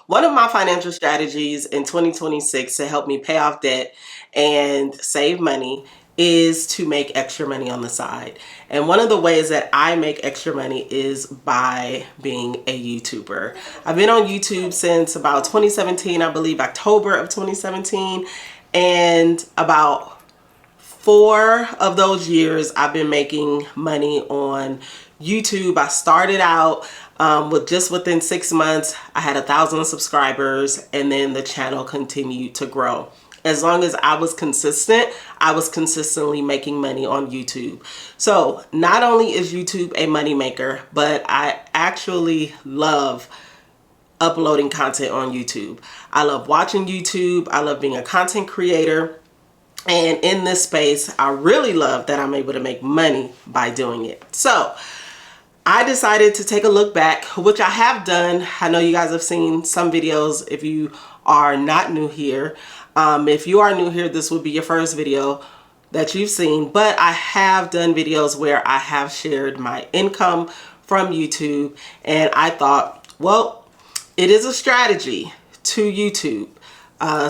one of my financial strategies in 2026 to help me pay off debt and save money is to make extra money on the side. And one of the ways that I make extra money is by being a YouTuber. I've been on YouTube since about 2017, I believe October of 2017, and about 4 of those years I've been making money on YouTube. I started out with just within 6 months, I had 1,000 subscribers, and then the channel continued to grow. As long as I was consistent, I was consistently making money on YouTube. So not only is YouTube a money maker, but I actually love uploading content on YouTube. I love watching YouTube. I love being a content creator. And in this space, I really love that I'm able to make money by doing it. So I decided to take a look back, which I have done. I know you guys have seen some videos if you are not new here. If you are new here, this would be your first video that you've seen, but I have done videos where I have shared my income from YouTube, and I thought, well, it is a strategy to YouTube.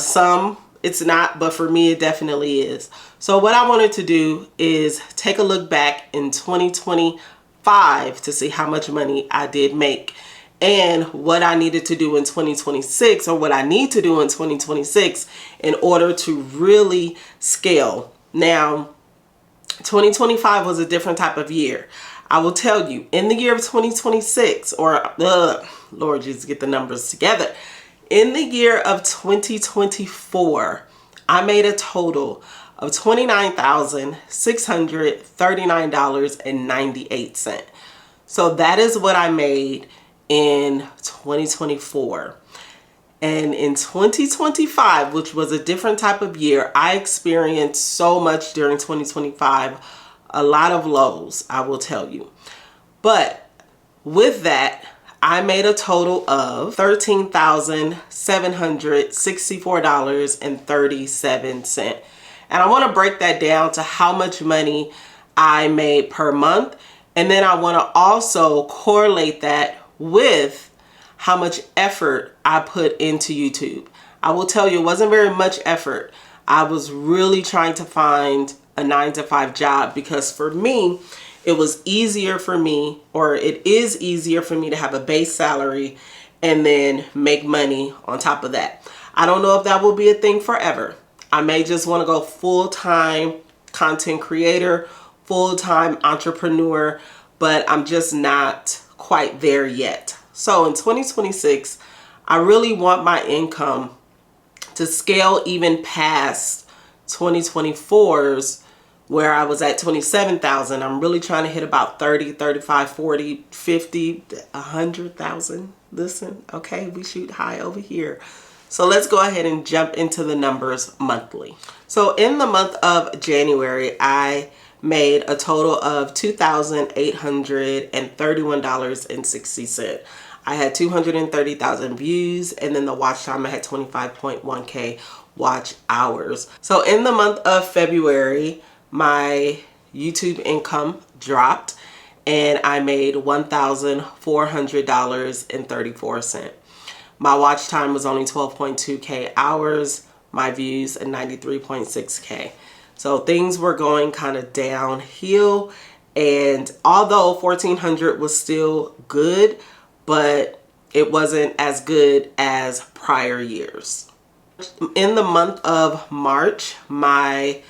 Some it's not, but for me, it definitely is. So what I wanted to do is take a look back in 2025 to see how much money I did make and what I needed to do in 2026, or what I need to do in 2026 in order to really scale. Now, 2025 was a different type of year. I will tell you, in the year of 2026, or Lord Jesus, get the numbers together. In the year of 2024, I made a total of $29,639.98. So that is what I made in 2024. And in 2025, which was a different type of year, I experienced so much during 2025, a lot of lows, I will tell you. But with that, I made a total of $13,764.37. And I want to break that down to how much money I made per month. And then I want to also correlate that with how much effort I put into YouTube. I will tell you, it wasn't very much effort. I was really trying to find a 9-to-5 job, because for me, it was easier for me, or it is easier for me to have a base salary and then make money on top of that. I don't know if that will be a thing forever. I may just want to go full-time content creator, full-time entrepreneur, but I'm just not quite there yet. So in 2026, I really want my income to scale even past 2024's, where I was at 27,000. I'm really trying to hit about 30, 35, 40, 50, 100,000. Listen, okay, we shoot high over here. So let's go ahead and jump into the numbers monthly. So in the month of January, I made a total of $2,831.60. I had 230,000 views, and then the watch time, I had 25.1K watch hours. So in the month of February, my YouTube income dropped and I made $1,400.34. My watch time was only 12.2K hours, my views at 93.6K. So things were going kind of downhill, and although 1,400 was still good, but it wasn't as good as prior years. In the month of March, my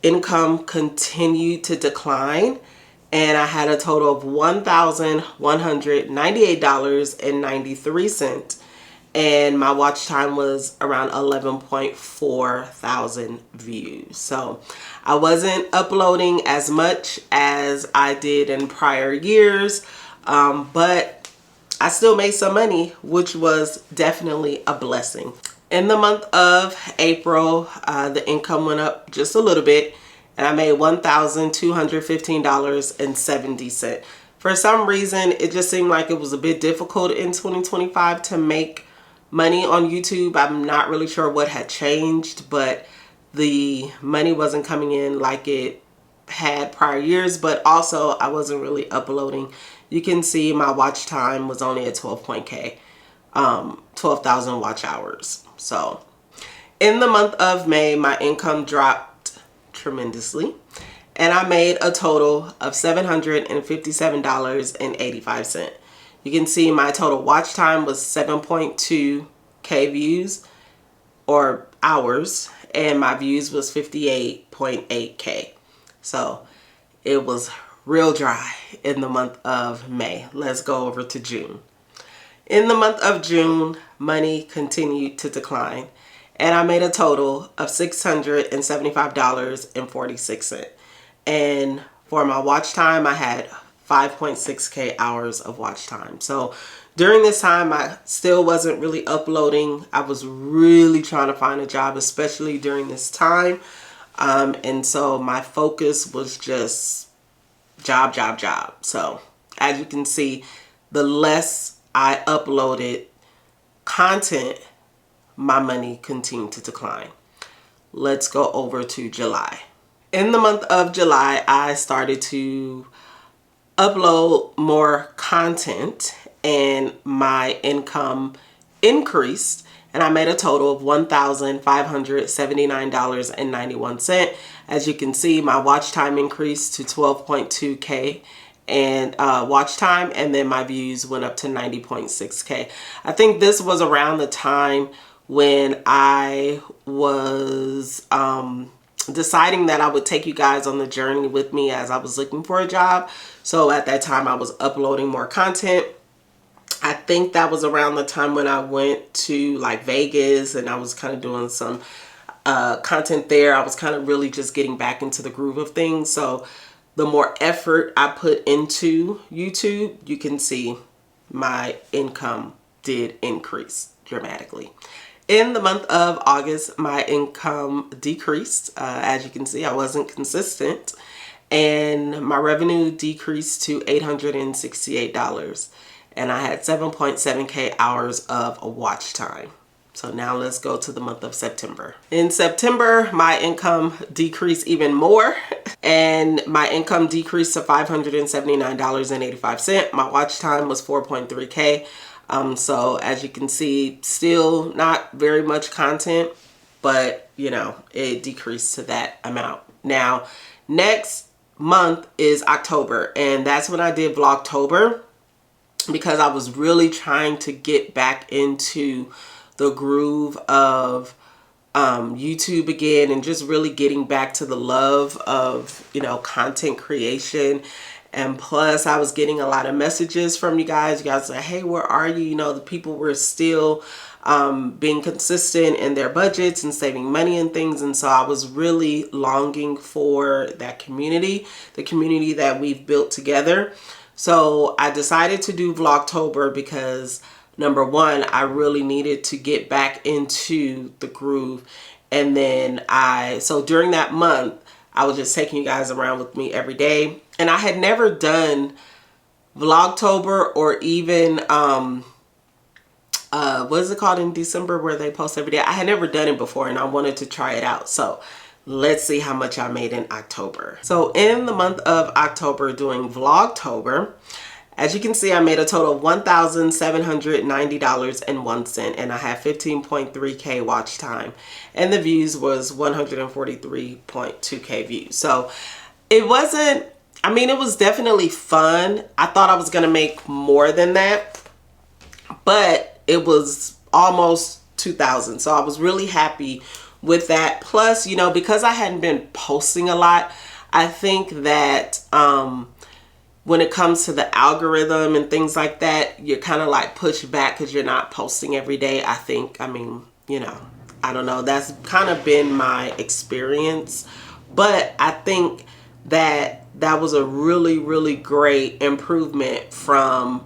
income continued to decline, and I had a total of $1,198.93, and my watch time was around 11.4 thousand views. So I wasn't uploading as much as I did in prior years, but I still made some money, which was definitely a blessing. In the month of April, the income went up just a little bit, and I made $1,215.70. For some reason, it just seemed like it was a bit difficult in 2025 to make money on YouTube. I'm not really sure what had changed, but the money wasn't coming in like it had prior years, but also I wasn't really uploading you can see my watch time was only at 12,000 watch hours. So in the month of May, my income dropped tremendously, and I made a total of $757.85. You can see my total watch time was 7.2K views or hours, and my views was 58.8K. So it was real dry in the month of May. Let's go over to June. In the month of June, money continued to decline, and I made a total of $675.46. And for my watch time, I had 5.6K hours of watch time. So during this time, I still wasn't really uploading. I was really trying to find a job, especially during this time. And so my focus was just job. So as you can see, the less I uploaded content, my money continued to decline. Let's go over to July. In the month of July, I started to upload more content, and my income increased, and I made a total of $1,579.91. As you can see, my watch time increased to 12.2K and watch time, and then my views went up to 90.6K. I think this was around the time when I was deciding that I would take you guys on the journey with me as I was looking for a job. So at that time, I was uploading more content. I think that was around the time when I went to like Vegas, and I was kind of doing some content there. I was kind of really just getting back into the groove of things. So the more effort I put into YouTube, you can see my income did increase dramatically. In the month of August, my income decreased. As you can see, I wasn't consistent, and my revenue decreased to $868, and I had 7.7K hours of watch time. So now let's go to the month of September. In September, my income decreased even more, and my income decreased to $579.85. My watch time was 4.3K. So as you can see, still not very much content, but you know, it decreased to that amount. Now, next month is October, and that's when I did Vlogtober, because I was really trying to get back into the groove of YouTube again, and just really getting back to the love of, you know, content creation. And plus, I was getting a lot of messages from you guys. You guys say, hey, where are you? You know, the people were still being consistent in their budgets and saving money and things. And so I was really longing for that community, the community that we've built together. So I decided to do Vlogtober because, number one, I really needed to get back into the groove. And then so during that month, I was just taking you guys around with me every day. And I had never done Vlogtober, or even, what is it called in December where they post every day? I had never done it before, and I wanted to try it out. So let's see how much I made in October. So in the month of October, doing Vlogtober, as you can see, I made a total of $1,790.01, and I had 15.3K watch time, and the views was 143.2K views. So it wasn't, I mean, it was definitely fun. I thought I was going to make more than that, but it was almost 2,000. So I was really happy with that. Plus, you know, because I hadn't been posting a lot, I think that when it comes to the algorithm and things like that, you're kind of like pushed back because you're not posting every day. I think, I mean, you know, I don't know. That's kind of been my experience. But I think that that was a really, really great improvement from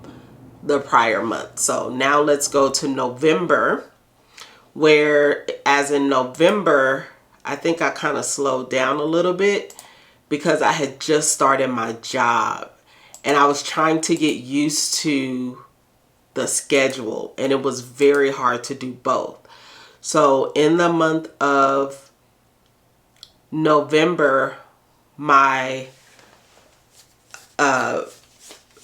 the prior month. So now let's go to November, where as in November, I think I kind of slowed down a little bit because I had just started my job. And I was trying to get used to the schedule, and it was very hard to do both. So in the month of November, my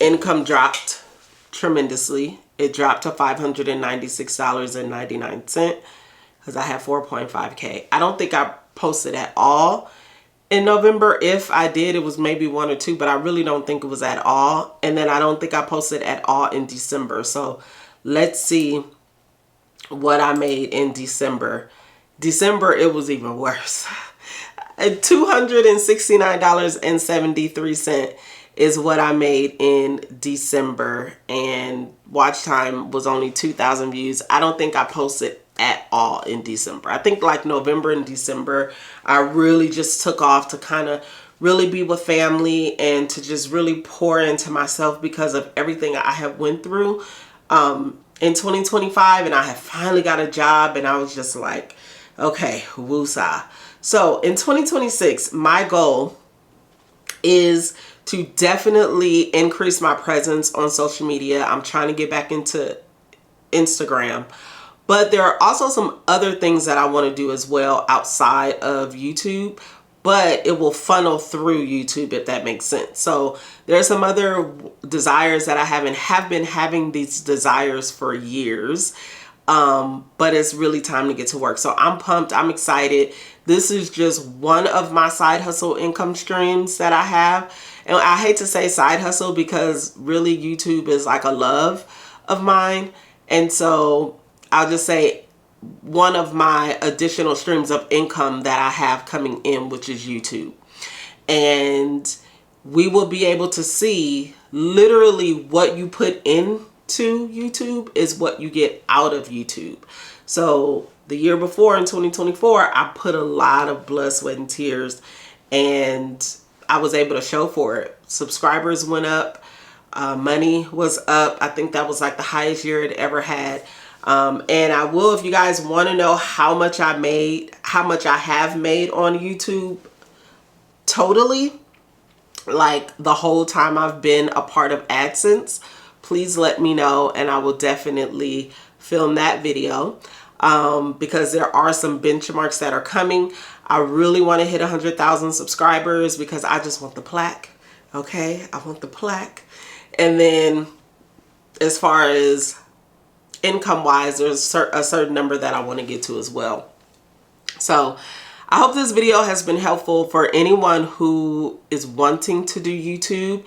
income dropped tremendously. It dropped to $596.99 because I have 4.5K. I don't think I posted at all in November. If I did, it was maybe 1 or 2, but I really don't think it was at all. And then I don't think I posted at all in December. So let's see what I made in December. December, it was even worse. $269.73 is what I made in December, and watch time was only 2,000 views. I don't think I posted at all in December. I think like November and December, I really just took off to kind of really be with family and to just really pour into myself because of everything I have went through in 2025, and I have finally got a job, and I was just like, okay, woosah. So in 2026, my goal is to definitely increase my presence on social media. I'm trying to get back into Instagram. But there are also some other things that I want to do as well outside of YouTube. But it will funnel through YouTube, if that makes sense. So there are some other desires that I have been having these desires for years. But it's really time to get to work. So I'm pumped. I'm excited. This is just one of my side hustle income streams that I have. And I hate to say side hustle because really YouTube is like a love of mine. And so I'll just say one of my additional streams of income that I have coming in, which is YouTube. And we will be able to see literally what you put into YouTube is what you get out of YouTube. So the year before, in 2024, I put a lot of blood, sweat, and tears, and I was able to show for it. Subscribers went up, money was up. I think that was like the highest year it ever had. And I will, if you guys want to know how much I made, how much I have made on YouTube totally, like the whole time I've been a part of AdSense, please let me know, and I will definitely film that video. Because there are some benchmarks that are coming. I really want to hit 100,000 subscribers because I just want the plaque. Okay, I want the plaque. And then as far as income wise, there's a certain number that I want to get to as well. So I hope this video has been helpful for anyone who is wanting to do YouTube.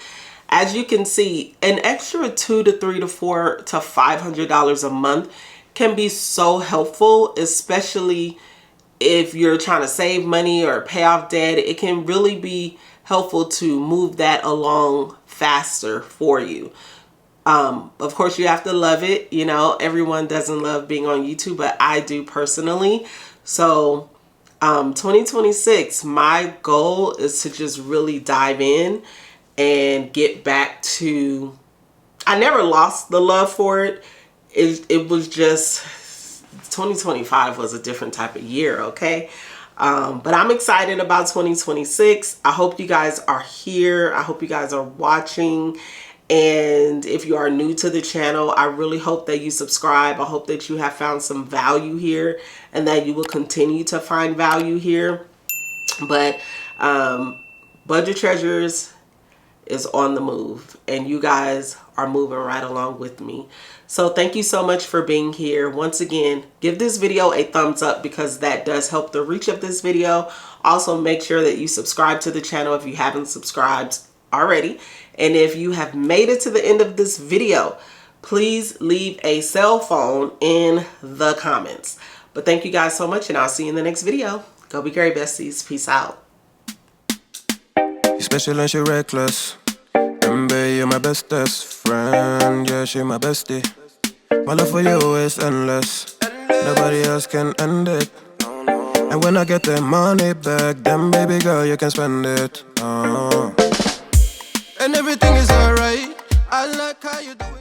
As you can see, an extra $200 to $300 to $400 to $500 a month can be so helpful, especially if you're trying to save money or pay off debt. It can really be helpful to move that along faster for you. Of course, you have to love it. You know, everyone doesn't love being on YouTube, but I do personally. So 2026, my goal is to just really dive in and get back to, I never lost the love for it. It was just 2025 was a different type of year, okay? But I'm excited about 2026. I hope you guys are here. I hope you guys are watching. And if you are new to the channel, I really hope that you subscribe. I hope that you have found some value here and that you will continue to find value here. But Budget Treasures is on the move, and you guys are moving right along with me. So thank you so much for being here. Once again, give this video a thumbs up because that does help the reach of this video. Also, make sure that you subscribe to the channel if you haven't subscribed already. And if you have made it to the end of this video, please leave a cell phone in the comments. But thank you guys so much, and I'll see you in the next video. Go be great, besties. Peace out. You're special and she reckless. Remember, you're my bestest friend. Yeah, she my bestie. My love for you is endless. Nobody else can end it. And when I get the money back, then baby girl, you can spend it. And everything is alright. I like how you doing.